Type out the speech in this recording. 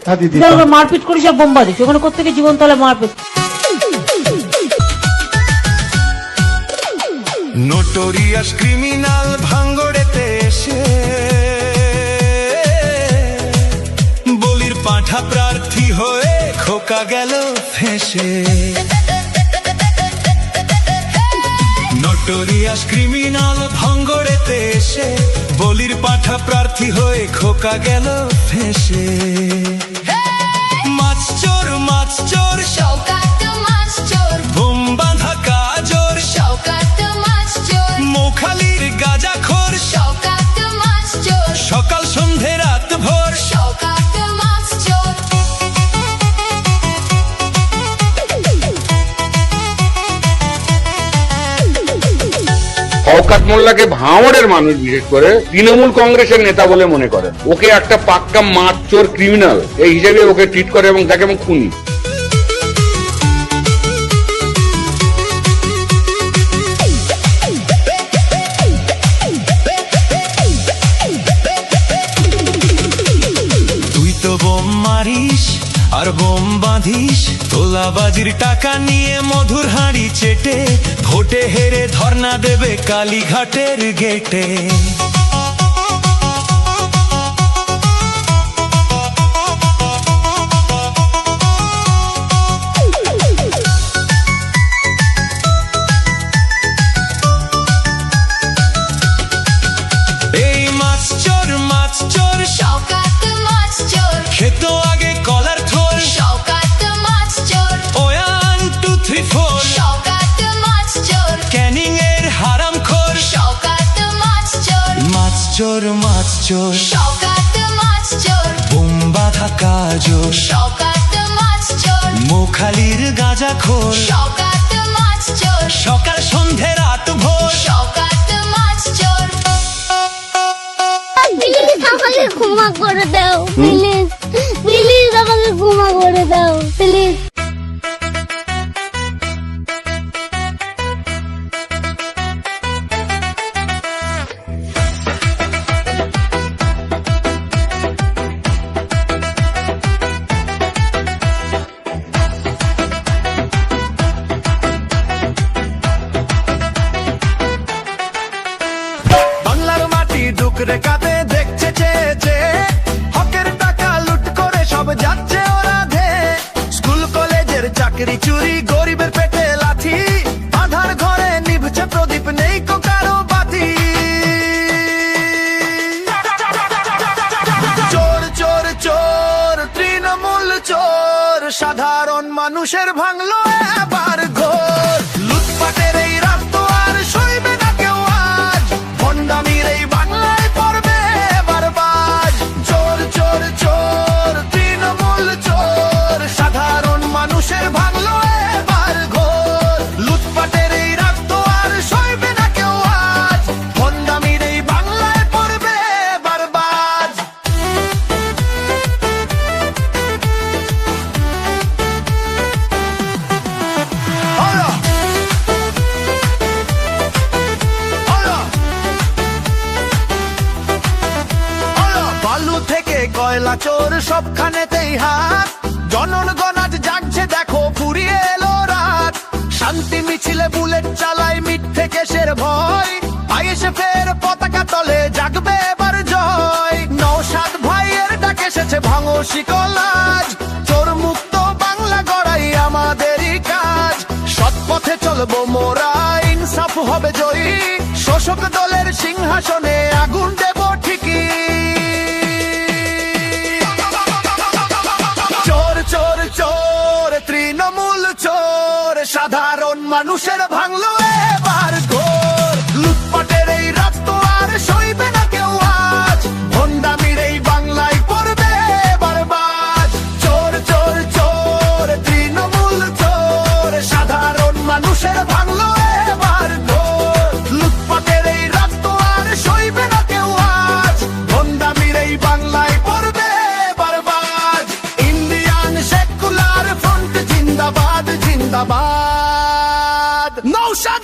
মারপিট করিস আর বোম্বা দিস, ওখানে কোথেকে জীবন তাহলে মারপিট। নোটোরিয়াস ক্রিমিনাল ভাঙ্গড়েতে এসে বলির পাঁঠা প্রার্থী হয়ে খোকা গেল ফেঁসে। নোটোরিয়াস ক্রিমিনাল ভাঙ্গড়েতে এসে বলির পাঁঠা প্রার্থী হয়ে খোকা গেল ফেঁসে। মাছ চোর মাছ চোর শওকাত মাছ চোর, বোম বাঁধা কাজোর শওকাত মাছ চোর, মোখালির গাঁজাখোর শওকাত মাছ চোর, সকাল সন্ধে রাত ভোর শওকাত মাছ চোর। শওকত মোল্লাকে ভাঙড়ের মানুষ বিশেষ করে তৃণমূল কংগ্রেসের নেতা বলে মনে করেন। ওকে একটা পাক্কা মারচোর ক্রিমিনাল এই হিসেবে ওকে ট্রিট করে এবং তাকে এবং খুনি। তুই তো বোম মারিস আর বোম বাঁধিস, তোলাবাজির টাকা নিয়ে মধুর হাঁড়ি চেটে ভোটে হেরে ধর্ণা দেবে কালীঘাটের গেটে। এই মাছ চোর শওকাত মাছ চোর, খেত আগে কলার থোর, শওকাত মাছ চোর, 1 2 3 4 শওকাত মাছ চোর, ক্যানিং এর হারামখোর। শওকাত মাছ চোর, মাছ চোর শওকাত মাছ চোর, বোম বাঁধা কাজোর, শওকাত মাছ চোর, মোখালির গাঁজাখোর, শওকাত মাছ চোর, সকাল সন্ধে রাত ভোর শওকাত মাছ চোর। প্লিজ আমাকে ক্ষমা করে দাও, প্লিজ প্লিজ আমাকে ক্ষমা করে দাও প্লিজ। বাংলার মাটি ডুকরে কাঁদে দেখছে চেয়েছে, হকের টাকা লুট করে সব যাচ্ছে ওরা ধে। স্কুল কলেজের চাকরি চুরি, গরিবের পেটে লাথি, আধার ঘরে নিভছে প্রদীপ, নেই কো কারো বাতি। চোর চোর চোর তৃণমূল চোর, সাধারণ মানুষের ভাঙলো এবার ঘোর। লুটপাটের এই রাত তো আর সইবে না কেউ আজ, ভণ্ডামির এই বাংলায় পড়বে এবার বাজ। চোর চোর চোর তৃণমূল চোর, সাধারণ মানুষের ভাঙলো এবার ঘোর। লুটপাটের এই রাত তো আর সইবে না কেউ আজ, ভণ্ডামির এই বাংলায় পড়বে এবার বাজ। বালু থেকে কয়লা চোর সবখানেতেই হাত, জনগণ আজ জাগছে দেখো ফুরিয়ে এলো রাত। শান্তি মিছিলে বুলেট চালায় মিথ্যে কেসের ভয়, আইএসএ ফের পতাকা তলে জাগবে এবার জয়। নওশাদ ভাইয়ের ডাক এসেছে ভাঙো শিকল আজ, চোর মুক্ত বাংলা গড়াই আমাদেরই কাজ। সৎ পথে চলবো মোরা, ইনসাফ হবে জয়ী, শোষক দলের সিংহাসনে আগুন দেব ঠিকই। চোর চোর চোর তৃণমূল চোর, সাধারণ মানুষের ভাঙলো এবার ঘোর। লুটপাটের এই রাত তো আর সইবে না কেউ আজ, ভণ্ডামির এই বাংলায় পড়বে এবার বাজ। চোর চোর চোর তৃণমূল চোর, সাধারণ মানুষের ভাঙলো এবার ঘোর। লুটপাটের এই রাত তো আর সইবে না কেউ আজ, ভণ্ডামির এই বাংলায় পড়বে এবার বাজ। ইন্ডিয়ান সেকুলার ফ্রন্ট জিন্দাবাদ জিন্দাবাদ, নওশাদ